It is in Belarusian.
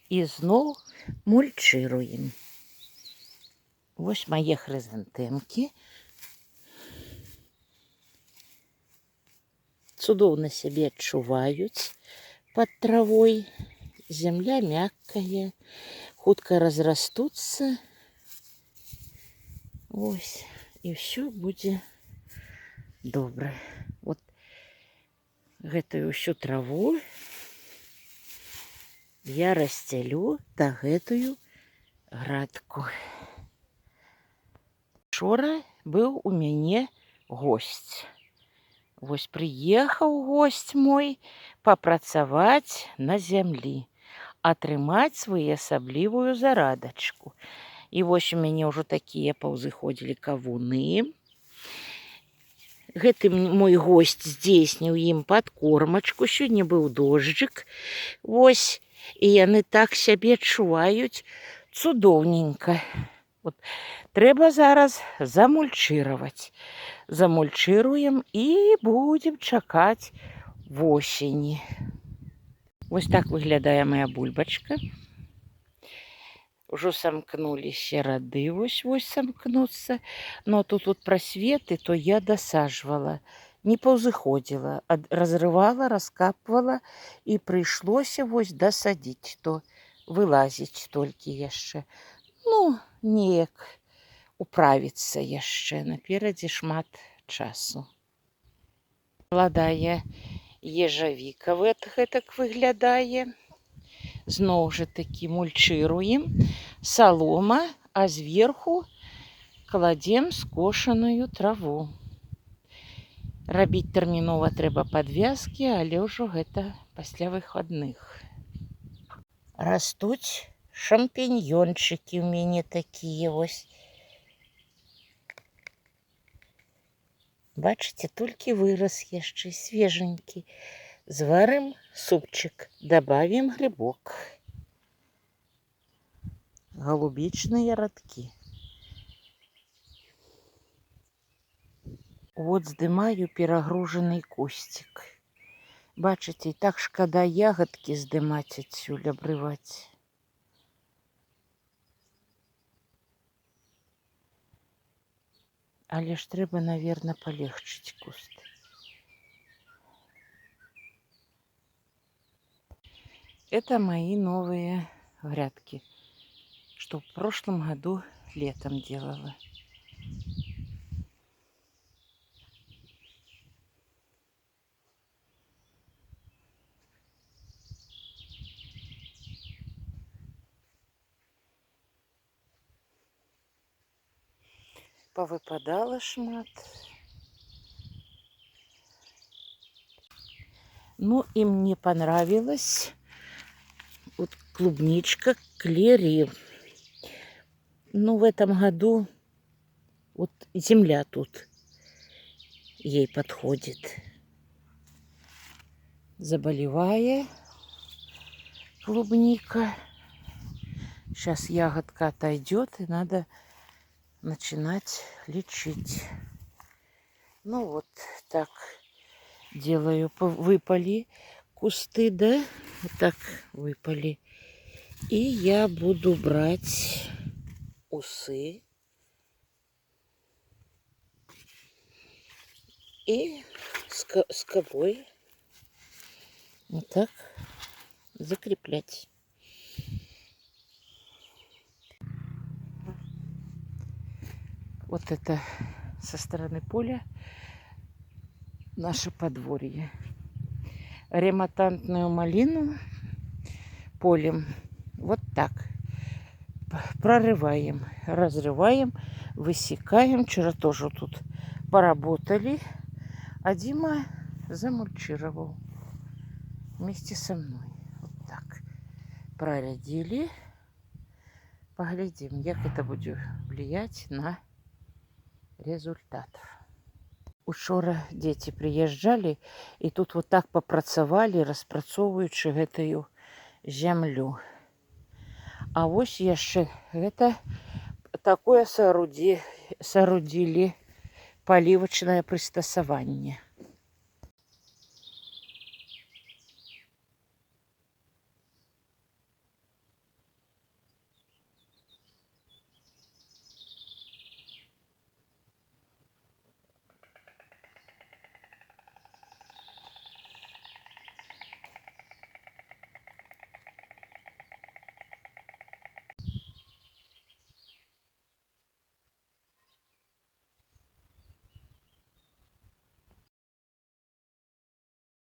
І зноў мульчыруем. Вось мае хрызантэмкі. Цудоўна сябе адчуваюць пад травой. Зямля мяккая, хутка разрастуцца. Ось, і ўсё будзе добра. Вот гэтую ўсю траву я расцялю да гэтую градку. Учора быў у мяне госць. Вось прыехаў госць мой папрацаваць на зямлі, атрымаць своеасаблівую зарадачку. І вось у мяне ўжо такія паўзыходзілі кавуны. Гэты мой госць здзейсніў ім падкормачку. Сёння быў дожджык. Вось, і яны так сябе адчуваюць цудоўненька. Вот, трэба зараз замульчыраваць. Замульчыруем і будзем чакаць восені. Вось так выглядае моя бульбачка. Ужо самкнуліся рады, вось самкнуцца. Но тут прасветы, то я дасаджвала. Не паўзыходзіла, разрывала, раскапвала і прыйшлося вось дасадзіць, то вылазіць толькі яшчэ. Ну, неяк управіцца яшчэ, наперадзе шмат часу. Маладая ежавіка гэтак выглядае. Зноў жа такі мульчыруем, салома, а зверху кладзем скошаную траву. Рабіць тэрмінова трэба падвязкі, але ўжо гэта пасля выхадных. Растуць шампіньёнчыкі ў мяне такія вось. Бачыце, толькі вырас яшчэ свеженькі. Зварым супчык, добавим грибок. Голубичные радкі. Вот здымаю перагружены кустик. Бачыце, і так шкада ягодки здымаць адсюль, абрываць. Але ж трэба, наверное, полегчыць куст. Это мои новые грядки, что в прошлом году летом делала. Повыпадало шмат. Ну и мне понравилось. Вот клубничка Клери. Ну, в этом году вот земля тут ей подходит. Заболевая клубника. Сейчас ягодка отойдет, и надо начинать лечить. Ну, вот так делаю. Выпали кусты, да? Вот так выпали. И я буду брать усы и скобой вот так закреплять. Вот это со стороны поля наше подворье. Ремонтантную малину полем вот так прорываем, разрываем, высекаем. Вчера тоже тут поработали, а Дима замульчировал вместе со мной. Вот так прорядили. Поглядим, как это будет влиять на результат. Учора дети приезжали и тут вот так попрацавали, распрацоўваючы гэтую землю. А вось яшчэ гэта такое соорудили поливочное пристасаванне.